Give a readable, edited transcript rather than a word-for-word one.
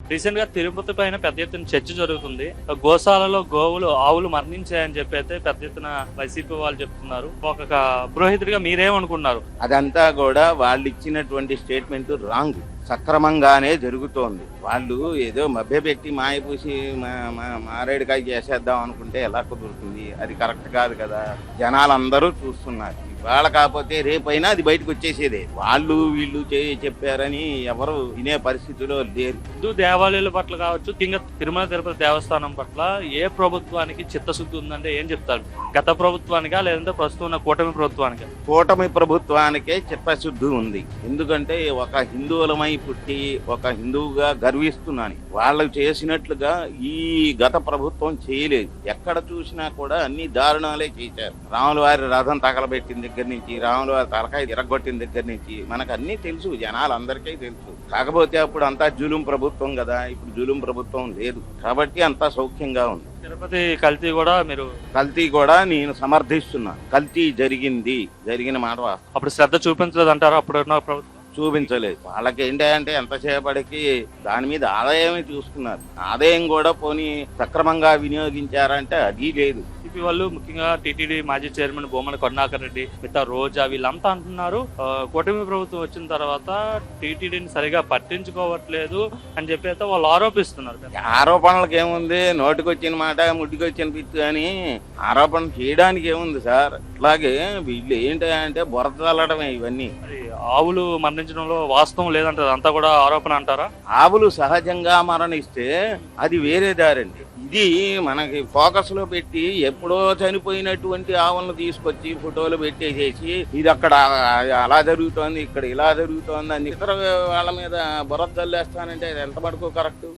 Recent గా తిరుపతి పైన పెద్ద ఎత్తున చర్చ జరుగుతుంది. గోశాలలో ఆవులు మరణించాయని చెప్పి అయితే పెద్ద ఎత్తున వైసీపీ వాళ్ళు చెప్తున్నారు. ఒక పురోహితుడిగా మీరేమనుకున్నారు? అదంతా కూడా వాళ్ళు ఇచ్చినటువంటి స్టేట్మెంట్ రాంగ్. సక్రమంగానే జరుగుతోంది. వాళ్ళు ఏదో మభ్యపెట్టి మాయపూసి మారేడుకాయ చేసేద్దాం అనుకుంటే ఎలా కుదురుతుంది? అది కరెక్ట్ కాదు కదా. జనాలందరూ చూస్తున్నారు. వాళ్ళ కాకపోతే రేపైనా అది బయటకు వచ్చేసేదే. వాళ్ళు వీళ్ళు చెప్పారని ఎవరు వినే పరిస్థితిలో లేరు. హిందూ దేవాలయాల పట్ల కావచ్చు, ముఖ్యంగా తిరుమల తిరుపతి దేవస్థానం పట్ల ఏ ప్రభుత్వానికి చిత్తశుద్ధి ఉందంటే ఏం చెప్తారు? గత ప్రభుత్వానికా లేదంటే ప్రస్తుతం ఉన్న కూటమి ప్రభుత్వానికా? కూటమి ప్రభుత్వానికే చిత్తశుద్ధి ఉంది. ఎందుకంటే ఒక హిందువులమై పుట్టి ఒక హిందువుగా గర్విస్తున్నాను. వాళ్ళు చేసినట్లుగా ఈ గత ప్రభుత్వం చేయలేదు. ఎక్కడ చూసినా కూడా అన్ని దారుణాలే చేశారు. రాముల వారి రథం తగలబెట్టిన దగ్గర నుంచి, రాముల వారి తలకాయ తిరగొట్టిన దగ్గర నుంచి మనకు అన్ని తెలుసు, జనాలందరికీ తెలుసు. కాకపోతే అప్పుడు అంతా జులుం ప్రభుత్వం కదా, ఇప్పుడు జులుం ప్రభుత్వం లేదు కాబట్టి అంతా సౌఖ్యంగా ఉంది. తిరుపతి కల్తీ కూడా నేను సమర్థిస్తున్నా. కల్తీ జరిగిన మాట వాస్తవం. అప్పుడు శ్రద్ధ చూపించలేదు అంటారా అప్పుడు ఉన్న ప్రభుత్వం? చూపించలేదు. వాళ్ళకి ఏంటంటే ఎంతసేపటికి దాని మీద ఆదాయమే చూసుకున్నారు. ఆదాయం కూడా పోనీ సక్రమంగా వినియోగించారంటే అది లేదు. టీడీపీ వాళ్ళు, ముఖ్యంగా టీటీడీ మాజీ చైర్మన్ బొమ్మన కరుణాకర్ రెడ్డి, మిగతా రోజా వీళ్ళంతా అంటున్నారు కూటమి ప్రభుత్వం వచ్చిన తర్వాత టీటీడీని సరిగా పట్టించుకోవట్లేదు అని చెప్పి అయితే వాళ్ళు ఆరోపిస్తున్నారు. ఆరోపణలకు ఏముంది? నోటికొచ్చిన మాట ముడ్డికొచ్చిన పిచ్చు అని ఆరోపణ చేయడానికి ఏముంది సార్? అట్లాగే వీళ్ళు ఏంటంటే బురద చల్లడమే ఇవన్నీ. ఆవులు మరణించడంలో వాస్తవం లేదంటారు, అంతా కూడా ఆరోపణ అంటారా? ఆవులు సహజంగా మరణిస్తే అది వేరే దారండి. ఇది మనకి ఫోకస్ లో పెట్టి ఎప్పుడో చనిపోయినటువంటి ఆవులను తీసుకొచ్చి ఫోటోలు పెట్టేసేసి ఇది అక్కడ అలా జరుగుతోంది, ఇక్కడ ఇలా జరుగుతోంది అని ఇతర వాళ్ళ మీద బురద జల్లేస్తానంటే అది ఎంత మటుకు కరెక్ట్?